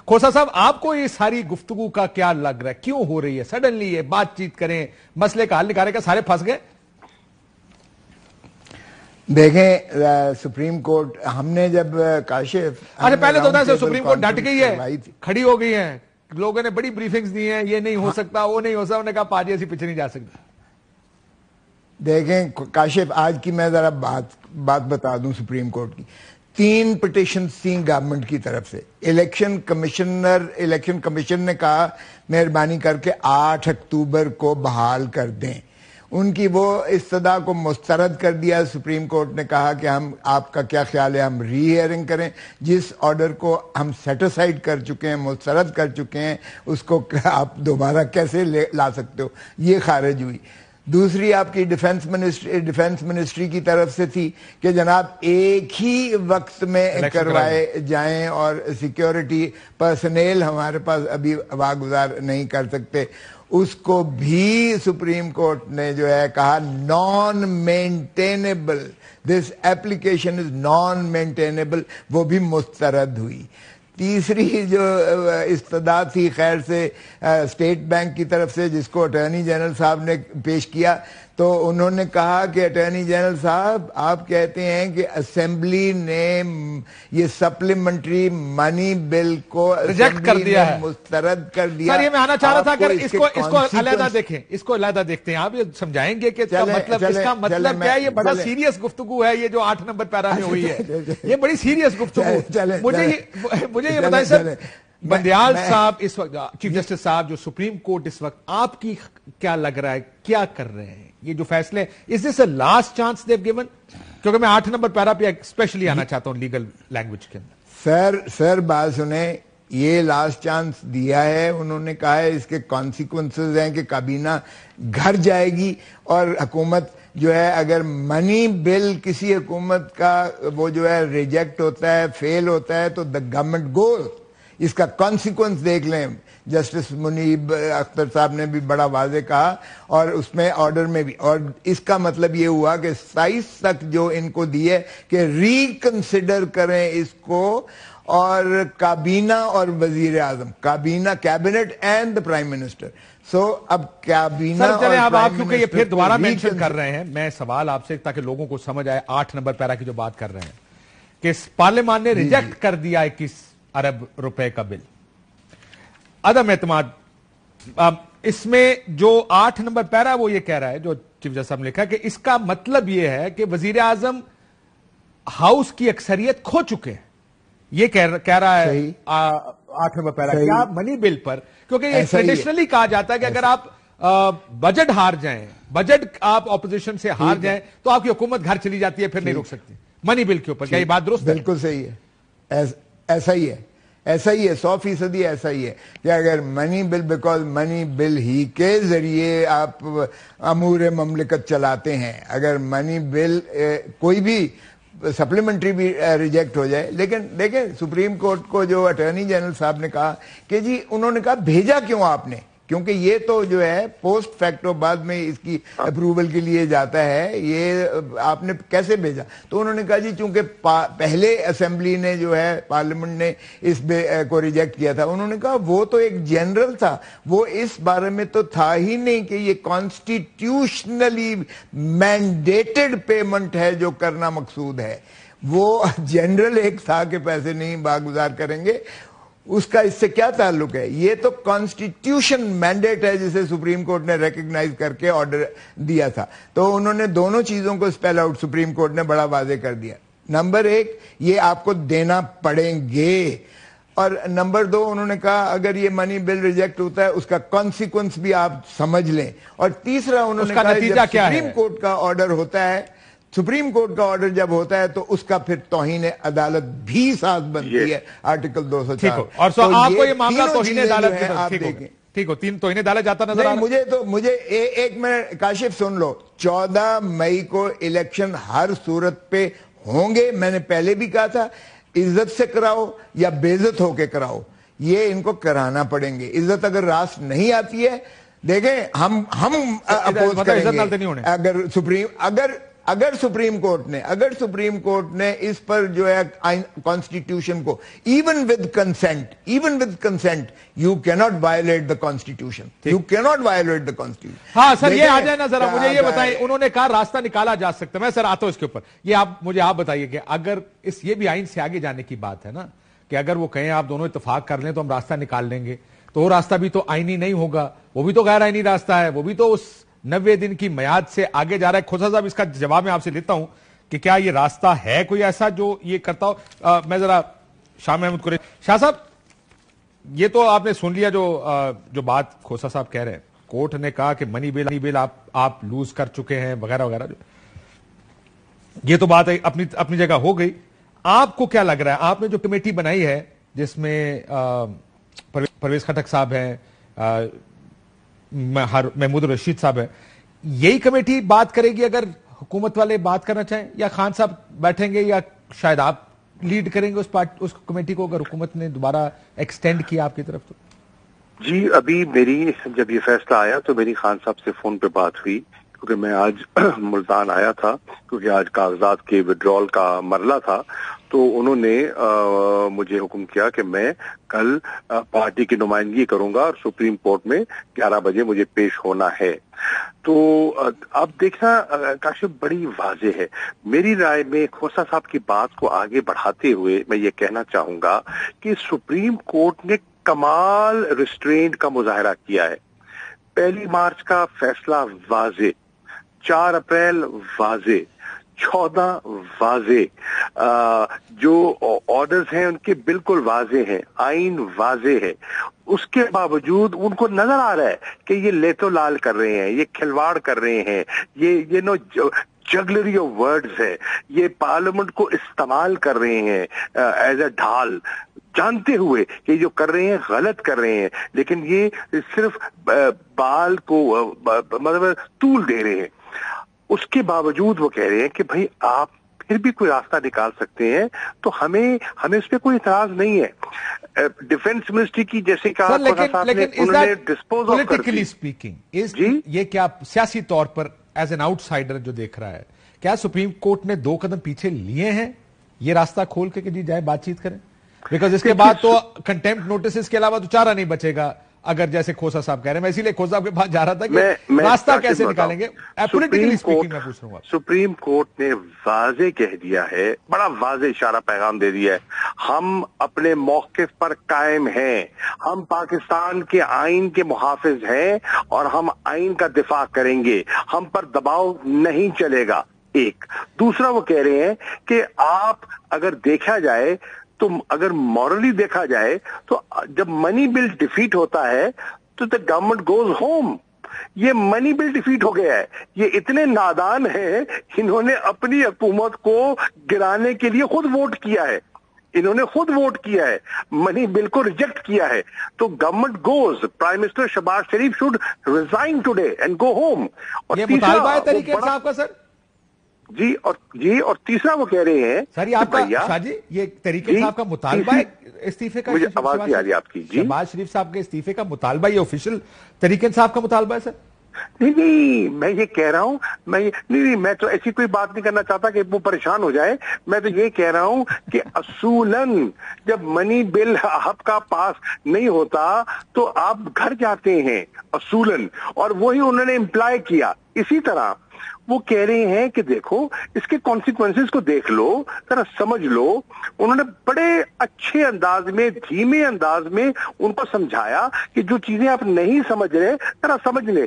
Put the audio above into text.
खोसा साहब, आपको ये सारी गुफ्तगू का क्या लग रहा है, क्यों हो रही है सडनली ये बातचीत करें, मसले का हल निकालें, का सारे फंस गए? देखें सुप्रीम कोर्ट, हमने जब काशिफ, अच्छा पहले तो बताया सुप्रीम कोर्ट डट गई है, खड़ी हो गई है, लोगों ने बड़ी ब्रीफिंग्स दी हैं, ये नहीं हो सकता, वो नहीं हो सकता, उन्होंने कहा पाजी ऐसी पीछे नहीं जा सकती। देखें काशिफ, आज की मैं जरा बात बता दूं सुप्रीम कोर्ट की। 3 पिटिशन थी गवर्नमेंट की तरफ से। इलेक्शन कमीशन ने कहा मेहरबानी करके 8 अक्टूबर को बहाल कर दें। उनकी वो इस्तदा को मुस्तरद कर दिया। सुप्रीम कोर्ट ने कहा कि हम, आपका क्या ख्याल है, हम री हियरिंग करें। जिस ऑर्डर को हम सेटिसाइड कर चुके हैं, मुस्तरद कर चुके हैं, उसको आप दोबारा कैसे ला सकते हो, ये खारिज हुई। दूसरी आपकी डिफेंस मिनिस्ट्री की तरफ से थी कि जनाब एक ही वक्त में करवाए जाएं और सिक्योरिटी पर्सनेल हमारे पास अभी वागुजार नहीं कर सकते। उसको भी सुप्रीम कोर्ट ने जो है कहा non maintainable, this application is non maintainable, वो भी मुस्तरद हुई। तीसरी जो इस्तदा थी खैर से स्टेट बैंक की तरफ से, जिसको अटॉर्नी जनरल साहब ने पेश किया, तो उन्होंने कहा कि अटॉर्नी जनरल साहब आप कहते हैं कि असेंबली ने ये सप्लीमेंट्री मनी बिल को रिजेक्ट कर दिया है, मुस्तरद कर दिया। सर ये मैं आना चाह रहा था, अगर इसको अलग देखें, इसको अलग देखते हैं, आप ये समझाएंगे कि इसका मतलब क्या है? ये बड़ा सीरियस गुफ्तगू है, ये जो 8 नंबर पैरा में हुई है, ये बड़ी सीरियस गुफ्तगू। मुझे ये बताएं सर, बंदियाल साहब इस वक्त चीफ जस्टिस साहब जो सुप्रीम कोर्ट इस वक्त आपकी क्या लग रहा है, क्या कर रहे हैं? ये जो फैसले, is this a last chance they've given? क्योंकि मैं 8 नंबर पैरा पे स्पेशली आना चाहता हूं लीगल लैंग्वेज के अंदर। सर बात सुने, ये लास्ट चांस दिया है। उन्होंने कहा है इसके कॉन्सिक्वेंसेस हैं कि काबीना घर जाएगी और हुकूमत जो है, अगर मनी बिल किसी हुकूमत का वो जो है रिजेक्ट होता है, फेल होता है, तो द गवर्नमेंट गोज। इसका कॉन्सिक्वेंस देख लें। जस्टिस मुनीब अख्तर साहब ने भी बड़ा वाजे कहा और उसमें ऑर्डर में भी, और इसका मतलब ये हुआ कि 27 तक जो इनको दिए कि रिकंसिडर करें इसको, और काबीना और वजीर आजम, काबीना cabinet and the prime minister. So अब काबीना सर चले, अब आप क्योंकि ये फिर दोबारा मेंशन कर रहे हैं, मैं सवाल आपसे ताकि लोगों को समझ आए, 8 नंबर पैरा की जो बात कर रहे हैं कि पार्लियामान ने रिजेक्ट कर दिया 21 अरब रुपए का बिल, अदम एतमाद। इसमें जो 8 नंबर पैरा वो ये कह रहा है, जो चीफ जस्टिस साहब ने लिखा, कि इसका मतलब ये है कि वजीर आजम हाउस की अक्सरियत खो चुके हैं। ये कह रहा है 8 नंबर पैरा क्या मनी बिल पर, क्योंकि ये ट्रेडिशनली कहा जाता है कि अगर आप बजट हार जाएं, बजट आप ऑपोजिशन से हार जाएं, तो आपकी हुकूमत घर चली जाती है, फिर नहीं रोक सकती मनी बिल के ऊपर। क्या ये बात दुरुस्त है? बिल्कुल सही है, ऐसा ही है, 100% ऐसा ही है कि अगर money bill, because money bill ही के जरिए आप अमूर ममलिकत चलाते हैं। अगर मनी बिल कोई भी सप्लीमेंट्री भी रिजेक्ट हो जाए, लेकिन देखें सुप्रीम कोर्ट को जो अटॉर्नी जनरल साहब ने कहा कि जी, उन्होंने कहा भेजा क्यों आपने, क्योंकि ये तो जो है पोस्ट फैक्टो बाद में इसकी अप्रूवल के लिए जाता है, ये आपने कैसे भेजा? तो उन्होंने कहा जी चूंकि पहले असेंबली ने जो है, पार्लियामेंट ने इस को रिजेक्ट किया था। उन्होंने कहा वो तो एक जनरल था, वो इस बारे में तो था ही नहीं कि ये कॉन्स्टिट्यूशनली मैंडेटेड पेमेंट है जो करना मकसूद है। वो जनरल एक था कि पैसे नहीं बागुजार करेंगे, उसका इससे क्या ताल्लुक है? ये तो कॉन्स्टिट्यूशन मैंडेट है जिसे सुप्रीम कोर्ट ने रिकॉग्नाइज करके ऑर्डर दिया था। तो उन्होंने दोनों चीजों को स्पेल आउट, सुप्रीम कोर्ट ने बड़ा वाजे कर दिया। नंबर 1, ये आपको देना पड़ेंगे, और नंबर 2 उन्होंने कहा अगर ये मनी बिल रिजेक्ट होता है उसका कॉन्सिक्वेंस भी आप समझ लें। और तीसरा उन्होंने कहा जब सुप्रीम कोर्ट का ऑर्डर होता है, सुप्रीम कोर्ट का ऑर्डर जब होता है तो उसका फिर तौहीन अदालत भी साथ बनती है, आर्टिकल 204। और तो आपको ये मामला तौहीन अदालत है, आप देखें, ठीक हो, 3 तौहीन अदालत जाता नजर आ रहा है। मुझे एक मिनट काशिफ सुन लो, 14 मई को इलेक्शन हर सूरत पे होंगे। मैंने पहले भी कहा था, इज्जत से कराओ या बेइज्जत होके कराओ, ये इनको कराना पड़ेंगे। इज्जत अगर रास नहीं आती है, देखें हम अपोज करेंगे। अगर اگر سپریم کورٹ نے اس پر جو ہے کانسٹیٹیوشن کو even with consent you can't violate the constitution. ہاں سر یہ آ جائے نا ذرا مجھے یہ بتائیں, انہوں نے کہا راستہ نکالا جا سکتا ہے. میں سر آتا ہوں اس کے اوپر. یہ مجھے آپ بتائیے کہ اگر یہ بھی آئین سے آگے جانے کی بات ہے نا, کہ اگر وہ کہیں آپ دونوں اتفاق کر لیں تو ہم راستہ نکال لیں گے, تو وہ راستہ بھی تو آئینی نہیں ہوگا, وہ بھی تو غیر آئینی راستہ ہے, وہ بھی تو اس 90 دن کی میعاد سے آگے جا رہا ہے. کھوسا صاحب اس کا جواب میں آپ سے لیتا ہوں کہ کیا یہ راستہ ہے کوئی ایسا جو یہ کرتا ہو. میں ذرا شاہ محمود قریشی. شاہ صاحب یہ تو آپ نے سن لیا جو بات کھوسا صاحب کہہ رہے ہیں. کورٹ نے کہا کہ منی بل آپ لوز کر چکے ہیں وغیرہ وغیرہ, یہ تو بات اپنی جگہ ہو گئی. آپ کو کیا لگ رہا ہے, آپ نے جو کمیٹی بنائی ہے جس میں پرویز خٹک صاحب ہیں, محمود رشید صاحب ہیں, یہی کمیٹی بات کرے گی اگر حکومت والے بات کرنا چاہیں, یا خان صاحب بیٹھیں گے, یا شاید آپ لیڈ کریں گے اس کمیٹی کو اگر حکومت نے دوبارہ ایکسٹینڈ کیا آپ کی طرف تو؟ جی ابھی میری جب یہ فیصلہ آیا تو میری خان صاحب سے فون پہ بات ہوئی, کیونکہ میں آج ملتان آیا تھا, کیونکہ آج کاغذات کے وڈرال کا مرحلہ تھا. تو انہوں نے مجھے حکم کیا کہ میں کل پارٹی کی نمائندگی کروں گا اور سپریم کورٹ میں 11 بجے مجھے پیش ہونا ہے. تو اب دیکھنا کاشف بڑی واضح ہے. میری رائے میں کھوسا صاحب کی بات کو آگے بڑھاتے ہوئے میں یہ کہنا چاہوں گا کہ سپریم کورٹ نے کمال ریسٹرینٹ کا مظاہرہ کیا ہے. 1 مارچ کا فیصلہ واضح, 4 اپریل واضح, 14 واضح, جو آرڈرز ہیں ان کے بالکل واضح ہیں, آئین واضح ہے. اس کے باوجود ان کو نظر آ رہا ہے کہ یہ لیتو لال کر رہے ہیں, یہ کھلواڑ کر رہے ہیں, یہ جگلری آف ورڈز ہے, یہ پارلیمنٹ کو استعمال کر رہے ہیں ایز اے ڈھال, جانتے ہوئے کہ جو کر رہے ہیں غلط کر رہے ہیں, لیکن یہ صرف بال کو مطلب طول دے رہے ہیں. اس کے باوجود وہ کہہ رہے ہیں کہ بھائی آپ پھر بھی کوئی راستہ نکال سکتے ہیں, تو ہمیں اس پہ کوئی اعتراض نہیں ہے. ڈیفنس منسٹری کی جیسے کہا پولیٹیکلی اسپیکنگ, یہ کیا سیاسی طور پر ایز این آؤٹ سائڈر جو دیکھ رہا ہے, کیا سپریم کورٹ نے 2 قدم پیچھے لیے ہیں یہ راستہ کھول کے کہ جی جائے بات چیت کریں؟ بیکاز اس کے بعد تو کنٹیمپٹ نوٹس کے علاوہ تو چارہ نہیں بچے گا, اگر جیسے کھوسا صاحب کہہ رہے ہیں. میں اسی لیے کھوسا صاحب کے پاس جا رہا تھا کہ راستہ کیسے نکالیں گے. سپریم کورٹ نے واضح کہہ دیا ہے, بڑا واضح اشارہ پیغام دے دیا ہے, ہم اپنے موقف پر قائم ہیں, ہم پاکستان کے آئین کے محافظ ہیں اور ہم آئین کا دفاع کریں گے, ہم پر دباؤ نہیں چلے گا. ایک دوسرا وہ کہہ رہے ہیں کہ آپ اگر دیکھا جائے تو اگر مورلی دیکھا جائے تو جب منی بل ڈیفیٹ ہوتا ہے تو دا گورنمنٹ گوز ہوم. یہ منی بل ڈیفیٹ ہو گیا ہے. یہ اتنے نادان ہیں, انہوں نے اپنی حکومت کو گرانے کے لیے خود ووٹ کیا ہے, منی بل کو ریجیکٹ کیا ہے. تو government goes, prime minister Shehbaz Sharif should resign today and go home. اور یہ مطالبہ ہے طریقے صاحب کا سر. جی اور تیسرا وہ کہہ رہے ہیں سر, یہ آپ کا شاہ جی یہ طریقے صاحب کا مطالبہ ہے استعفے کا؟ مجھے آواز نہیں آ رہی آپ کی. جی شہباز شریف صاحب کے استعفے کا مطالبہ, یہ آفیشیل طریقے صاحب کا مطالبہ ہے سر؟ نہیں, میں یہ کہہ رہا ہوں, میں تو ایسی کوئی بات نہیں کرنا چاہتا کہ وہ پریشان ہو جائے. میں تو یہ کہہ رہا ہوں کہ اصولاً جب منی بل آپ کا پاس نہیں ہوتا تو آپ گھر جاتے ہیں اصولاً, اور وہی انہوں نے امپلائی کیا. اسی طرح وہ کہہ رہے ہیں کہ دیکھو اس کے کانسیکوینسز کو دیکھ لو, ذرا سمجھ لو. انہوں نے بڑے اچھے انداز میں, دھیمے انداز میں ان کو سمجھایا کہ جو چیزیں آپ نہیں سمجھ رہے ذرا سمجھ لیں.